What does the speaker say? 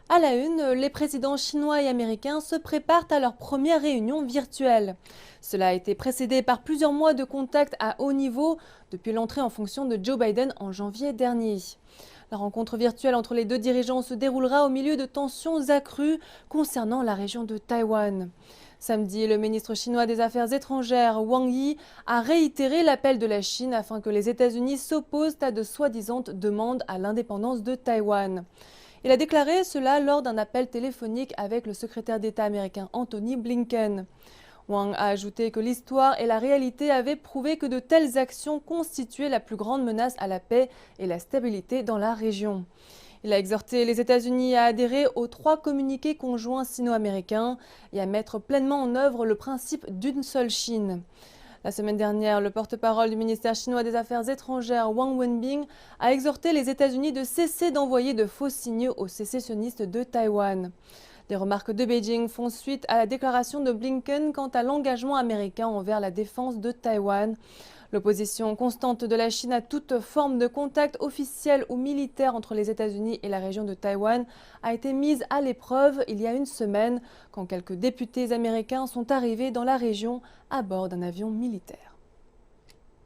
À la une, les présidents chinois et américains se préparent à leur première réunion virtuelle. Cela a été précédé par plusieurs mois de contacts à haut niveau depuis l'entrée en fonction de Joe Biden en janvier dernier. La rencontre virtuelle entre les deux dirigeants se déroulera au milieu de tensions accrues concernant la région de Taïwan. Samedi, le ministre chinois des Affaires étrangères, Wang Yi, a réitéré l'appel de la Chine afin que les États-Unis s'opposent à de soi-disant demandes à l'indépendance de Taïwan. Il a déclaré cela lors d'un appel téléphonique avec le secrétaire d'État américain Anthony Blinken. Wang a ajouté que l'histoire et la réalité avaient prouvé que de telles actions constituaient la plus grande menace à la paix et la stabilité dans la région. Il a exhorté les États-Unis à adhérer aux 3 communiqués conjoints sino-américains et à mettre pleinement en œuvre le principe d'une seule Chine. La semaine dernière, le porte-parole du ministère chinois des Affaires étrangères, Wang Wenbing, a exhorté les États-Unis de cesser d'envoyer de faux signaux aux sécessionnistes de Taïwan. Les remarques de Beijing font suite à la déclaration de Blinken quant à l'engagement américain envers la défense de Taïwan. L'opposition constante de la Chine à toute forme de contact officiel ou militaire entre les États-Unis et la région de Taïwan a été mise à l'épreuve il y a une semaine quand quelques députés américains sont arrivés dans la région à bord d'un avion militaire.